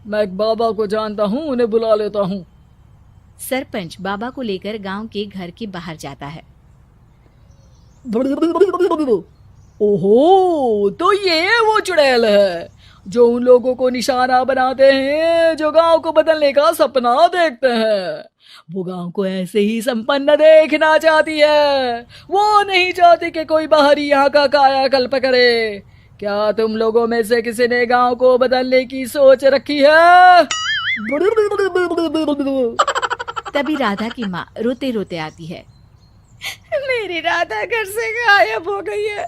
मैं एक बाबा को जानता हूँ, उन्हें बुला लेता हूँ। सरपंच बाबा को लेकर गांव के घर के बाहर जाता है। ओहो, तो ये वो चुड़ैल है जो उन लोगों को निशाना बनाते हैं जो गांव को बदलने का सपना देखते हैं। वो गांव को ऐसे ही संपन्न देखना चाहती है। वो नहीं चाहती कि कोई बाहरी यहाँ का कायाकल्प करे। क्या तुम लोगों में से किसी ने गांव को बदलने की सोच रखी है? तभी राधा की माँ रोते रोते आती है। मेरी राधा घर से गायब हो गई है।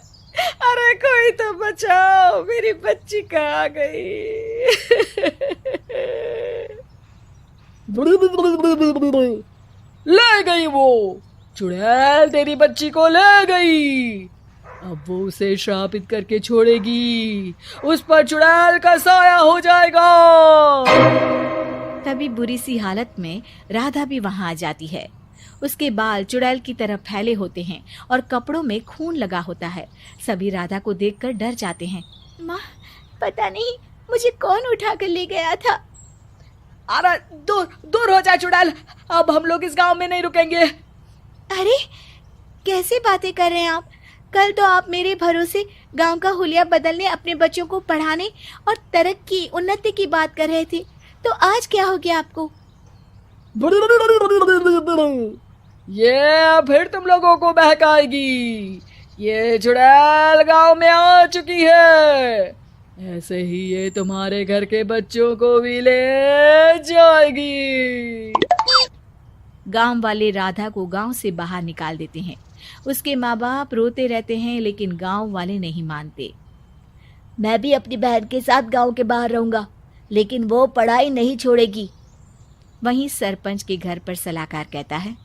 अरे कोई तो बचाओ, मेरी बच्ची कहाँ गई? ले गई वो चुड़ैल, तेरी बच्ची को ले गई। अब वो उसे श्रापित करके छोड़ेगी। उस पर चुड़ैल का साया हो जाएगा। तभी बुरी सी हालत में राधा भी वहां आ जाती है। उसके बाल चुड़ैल की तरह फैले होते हैं और कपड़ों में खून लगा होता है। सभी राधा को देखकर डर जाते हैं। माँ, पता नहीं मुझे कौन उठा कर ले गया था। अरे दूर दूर हो जा चुड़ैल, अब हम लोग इस गांव में नहीं रुकेंगे। अरे कैसी बातें कर रहे हैं आप? कल तो आप मेरे भरोसे गांव का हुलिया बदलने, अपने बच्चों को पढ़ाने और तरक्की उन्नति की बात कर रहे थे, तो आज क्या हो गया आपको? ये फिर तुम लोगों को बहकाएगी। ये चुड़ैल गांव में आ चुकी है। ऐसे ही ये तुम्हारे घर के बच्चों को भी ले जाएगी। गांव वाले राधा को गांव से बाहर निकाल देते हैं। उसके माँ बाप रोते रहते हैं, लेकिन गांव वाले नहीं मानते। मैं भी अपनी बहन के साथ गांव के बाहर रहूंगा, लेकिन वो पढ़ाई नहीं छोड़ेगी। वहीं सरपंच के घर पर सलाहकार कहता है,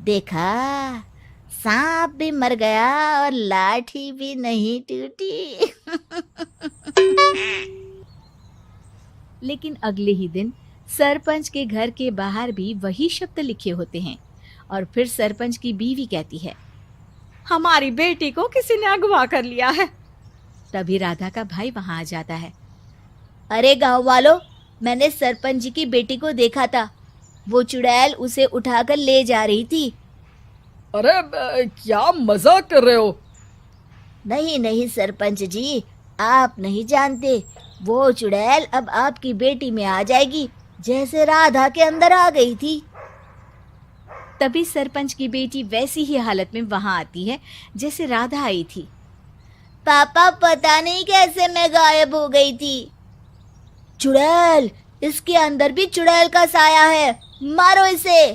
देखा, सांप भी मर गया और लाठी भी नहीं टूटी। लेकिन अगले ही दिन सरपंच के घर के बाहर भी वही शब्द लिखे होते हैं। और फिर सरपंच की बीवी कहती है, हमारी बेटी को किसी ने अगवा कर लिया है। तभी राधा का भाई वहां आ जाता है। अरे गांव वालों, मैंने सरपंच जी की बेटी को देखा था। वो चुड़ैल उसे उठाकर ले जा रही थी। अरे क्या मजाक कर रहे हो? नहीं नहीं सरपंच जी, आप नहीं जानते। वो चुड़ैल अब आपकी बेटी में आ जाएगी, जैसे राधा के अंदर आ गई थी। तभी सरपंच की बेटी वैसी ही हालत में वहां आती है जैसे राधा आई थी। पापा, पता नहीं कैसे मैं गायब हो गई थी। चुड़ैल, इसके अंदर भी चुड़ैल का साया है, मारो इसे।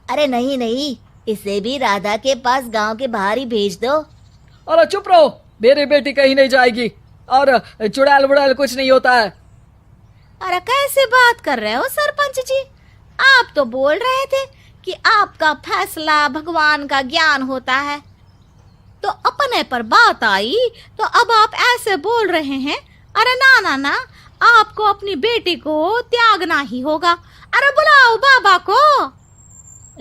अरे नहीं नहीं, इसे भी राधा के पास गांव के बाहर ही भेज दो। अरे चुप रहो, मेरी बेटी कहीं नहीं जाएगी और चुड़ैल बुड़ैल कुछ नहीं होता है। अरे कैसे बात कर रहे हो सरपंच जी? आप तो बोल रहे थे कि आपका फैसला भगवान का ज्ञान होता है, तो अपने पर बात आई तो अब आप ऐसे बोल रहे हैं। अरे ना ना ना, आपको अपनी बेटी को त्यागना ही होगा। अरे बुलाओ बाबा को।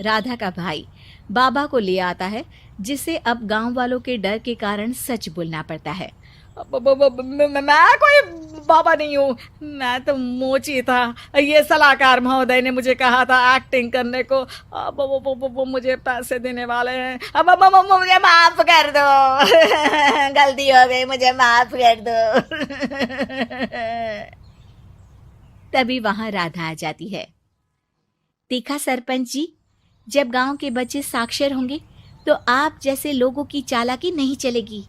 राधा का भाई बाबा को ले आता है, जिसे अब गांव वालों के डर के कारण सच बोलना पड़ता है। मैं कोई बाबा नहीं हूँ, मैं तो मोची था। ये सलाहकार महोदय ने मुझे कहा था एक्टिंग करने को। अब वो मुझे पैसे देने वाले हैं। अब मुझे माफ कर दो। गलती हो गई, मुझे माफ कर दो। तभी वहां राधा आ जाती है। देखा सरपंच जी, जब गांव के बच्चे साक्षर होंगे तो आप जैसे लोगों की चालाकी नहीं चलेगी।